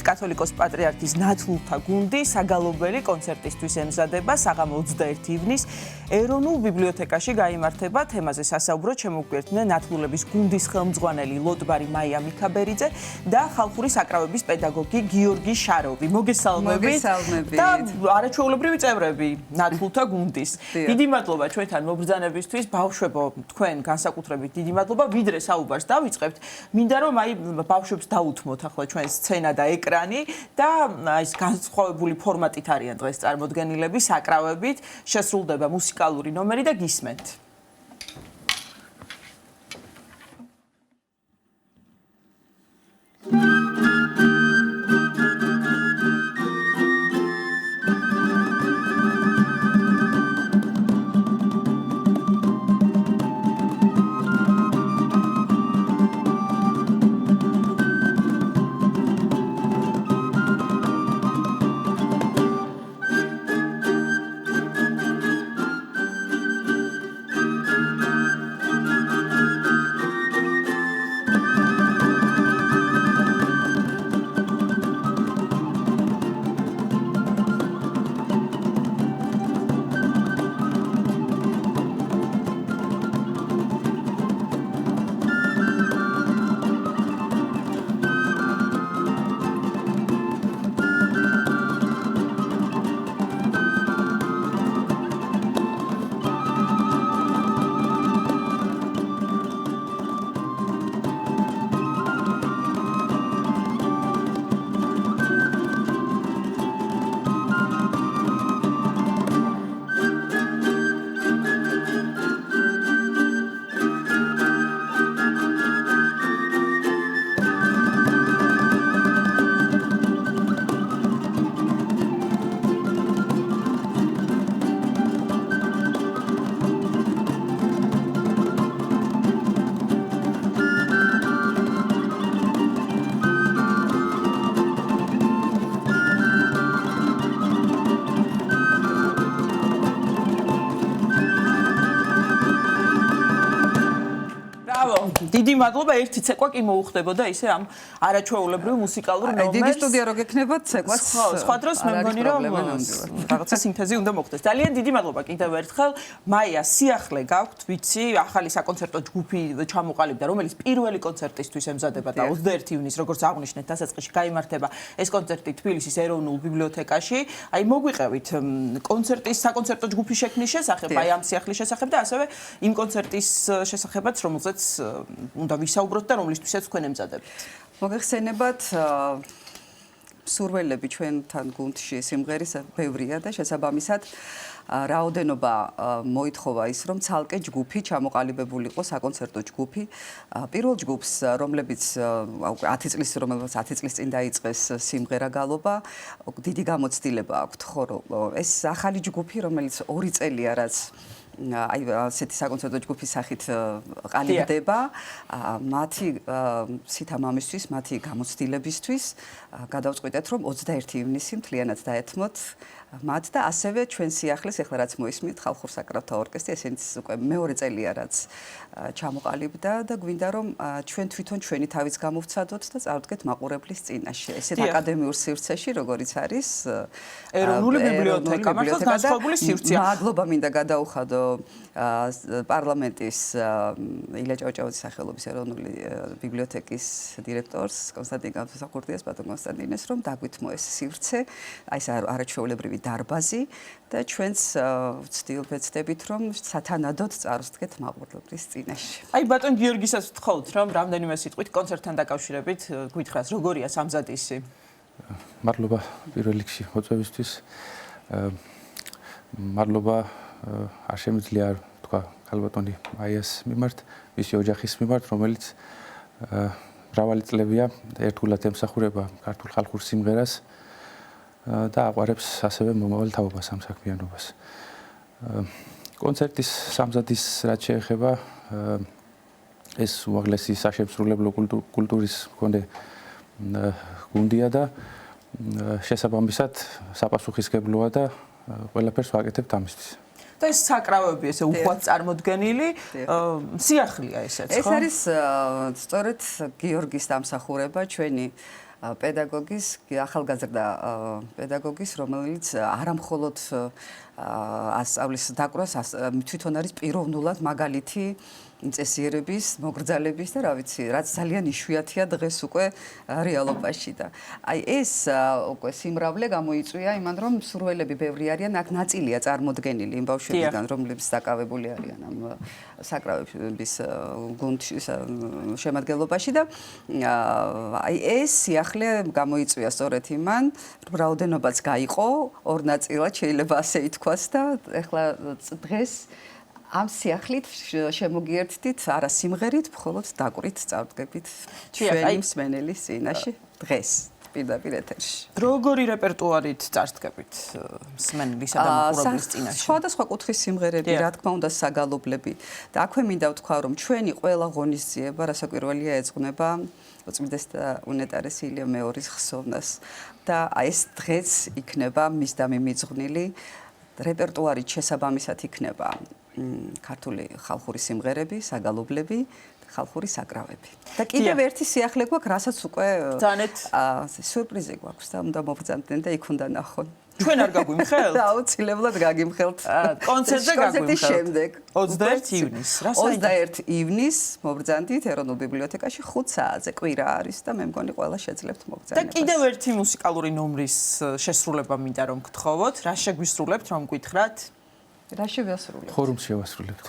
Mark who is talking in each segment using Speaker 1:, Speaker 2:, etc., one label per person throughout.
Speaker 1: კათოლიკოს პატრიარქის ნათლულთა გუნდი საგალობელი კონცერტისთვის ემზადება საღამო 21 ივნის ეროვნულ ბიბლიოთეკაში გაიმართება. თემაზე სასაუბროდ შემოგვიერთდნენ ნათლულების გუნდის ხელმძღვანელი ლოტბარი მაია მიქაბერიძე და ხალხური საკრავების პედაგოგი გიორგი შაროვი. მოგესალმებით და არაჩვეულებრივი წევრები ნათლულთა გუნდის. დიდი მადლობა ჩვენთან მობრძანებისთვის. ბავშვებო, თქვენ განსაკუთრებით დიდი მადლობა. ვიდრე საუბარს დავიწყებთ, მინდა რომ ბავშვებს დაუთმოთ ახლა ჩვენ სცენა და ეკრანი და ის განსხვავებული ფორმატით არიან დღეს წარმოდგენილები საკრავებით. შესრულდება მუსიკალური ნომერი და გისმენთ. დიდი მადლობა. ერთი ცეკვა კი მოუხდებოდა ისე ამ არაჩვეულებრივ მუსიკალურ ნომერს.
Speaker 2: დიდი სტუდია რო გექნებათ ცეკვაც.
Speaker 1: სხვა დროს მე მგონი რომ რაღაცა სინთეზი უნდა მოხდეს. ძალიან დიდი მადლობა კიდევ ერთხელ. მაია, სიახლე გაქვთ, ვიცი, ახალი საკონცერტო ჯგუფი ჩამოყალიბდა, რომელიც პირველი კონცერტისთვის ემზადება და 21 ივნის, როგორც აღნიშნეთ, დასაწყისში გაიმართება ეს კონცერტი თბილისის ეროვნულ ბიბლიოთეკაში. აი მოგვიყევით კონცერტის საკონცერტო ჯგუფის შექმნის შესახებ, აი ამ სიახლის შესახებ და ასევე იმ კონცერტის შესახებაც, რომელზეც უნდა ვისაუბროთ და რომლისთვისაც თქვენ ემზადებთ.
Speaker 2: მოგეხსენებათ სურველები ჩვენთან გუნდში სიმღერის ბევრია და შესაბამისად რაოდენობა მოითხოვა ის, რომ ცალკე ჯგუფი ჩამოყალიბებული იყო საკონცერტო ჯგუფი. პირველ ჯგუფს, რომლებიც 10 წლის წინ დაიწყეს სიმღერა გალობა, დიდი გამოცდილება აქვთ, ხო, ეს ახალი ჯგუფი, რომელიც 2 წელია რაც აი ასეთი საკონცერტო ჯგუფის სახით ყალიბდება, მათი სითამამისთვის, მათი გამოცდილებისთვის გადავწყვიტეთ, რომ 21 ივნისი მთლიანად დაეთმოთ მათ და ასევე ჩვენ სიახლეს, ეხლა რაც მოისმით, ხალხურ საკრავთა ორკესტრი, ესენიც უკვე მეორე წელია რაც ჩამოყალიბდა და გვინდა რომ ჩვენ თვითონ ჩვენი თავის გამოვცადოთ და წავდგეთ მაყურებლის წინაშე. ესეთ აკადემიურ სივრცეში, როგორიც არის
Speaker 1: ეროვნული ბიბლიოთეკა, მართლაც განსხვავებული სივრცეა.
Speaker 2: მადლობა მინდა გადაუხადო პარლამენტის ილია ჭავჭავაძის სახელობის ეროვნული ბიბლიოთეკის დირექტორს კონსტანტინ გამსახურდიას, ბატონ კონსტანტინეს, რომ დაგვითმო ეს სივრცე, აი ეს არაჩვეულებრივი დარბაზი და ჩვენც ვცდებით, რომ სათანადოდ წარვსდგეთ მაყურებლის წინაშე.
Speaker 1: აი ბატონ გიორგისაც ვთხოვთ, რომ რამდენიმე სიტყვით კონცერტთან დაკავშირებით გითხრას, როგორია სამზადისი?
Speaker 3: მადლობა პირველ რიგში მოწვევისთვის. მადლობა არ შემიძლია თქვა ქალბატონი მაიას მიმართ, მისი ოჯახის მიმართ, რომელიც მრავალი წლებია ერთგულად ემსახურება ქართულ ხალხურ სიმღერას და აყვარებს ასევე მომავალ თაობას ამ საქმიანობას. კონცერტის სამზადის რაც შეეხება ეს უაღლესი საშემსრულებლო კულტურის მქონე გუნდია და შესაბამისად საპასუხისმგებლოა და ყველაფერს ვაკეთებთ ამისთვის.
Speaker 1: და ეს საკრავები ესე უხვად წარმოდგენილი სიახლეა ესეც, ხო?
Speaker 2: ეს არის სწორედ გიორგის დამსახურება ჩვენი პედაგოგის, ახალგაზრდა პედაგოგის, რომელიც არამხოლოდ ასწავლის დაკვრას, თვითონ არის პიროვნულად მაგალითი წესიერების, მოგრძალების და რა ვიცი, რაც ძალიან იშვიათია დღეს უკვე რეალობაში და აი ეს უკვე სიმრავლე გამოიწვია იმან, რომ მსურველები ბევრი არიან, აქ ნაწილია წარმოდგენილი იმ ბავშვებიდან, რომლებიც დაკავებული არიან ამ საკრავების გუნდის შემადგენლობაში და აი ეს სიახლე გამოიწვია სწორედ იმან, რომ რაოდენობაც გაიყო, ორ ნაწილად შეიძლება ასე ითქვას და ეხლა დღეს ამ სიახლით შემოგიერთდით არა სიმღერით, მხოლოდ დაკვირით წარდგებით ჩვენი მსმენელის წინაშე დღეს პირდაპირ ეთერში.
Speaker 1: როგორი რეპერტუარით წარდგებით მსმენელისა და მაყურებლის წინაშე?
Speaker 2: სხვადასხვა კუთხის სიმღერები, რა თქმა უნდა, საგალობლები. და აქვე მინდა ვთქვა, რომ ჩვენი ყველა ღონისძიება, რასაკვირველია, ეძღვნება უწმიდეს და უნეტარესი ილია მეორის ხსოვნას. და ეს დღეც იქნება მის დამიმიძღვნილი რეპერტუარით შესაბამისად იქნება ქართული ხალხური სიმღერები, საგალობლები, ხალხური საკრავები. და კიდევ ერთი სიახლე გვაქვს, რასაც უკვე სიურპრიზი გვაქვს და უნდა მობრძანდნენ და იქ უნდა ნახონ.
Speaker 1: ჩვენ არ გაგვიმხელთ?
Speaker 2: აუცილებლად გაგიმხელთ.
Speaker 1: კონცერტზე გაგვიმხელთ.
Speaker 2: შემდეგ
Speaker 1: 21 ივნისს.
Speaker 2: 21 ივნისს მობრძანდით ეროვნულ ბიბლიოთეკაში 5 საათზე კვირა არის და მე მგონი ყველა შეძლებთ მობრძანებას.
Speaker 1: და კიდევ ერთი მუსიკალური ნომრის შესრულება მინდა რომ გთხოვოთ. რა შეგვისრულებთ, რომ გითხრათ?
Speaker 2: რა შევასრულებთ?
Speaker 3: ხორუმს შევასრულებთ.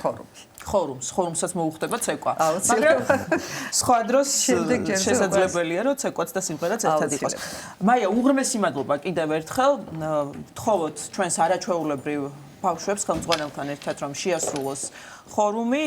Speaker 1: ხორუმსაც მოუხდება ცეკვა.
Speaker 2: მაგრამ
Speaker 1: სხვა დროს შესაძლებელია რომ ცეკვაც და სიმღერაც ერთად იყოს. მაია, უღრმესი მადლობა კიდევ ერთხელ. გთხოვოთ ჩვენს არაჩვეულებრივ ბავშვებს ხელმძღვანელთან ერთად რომ შეასრულოს ხორუმი.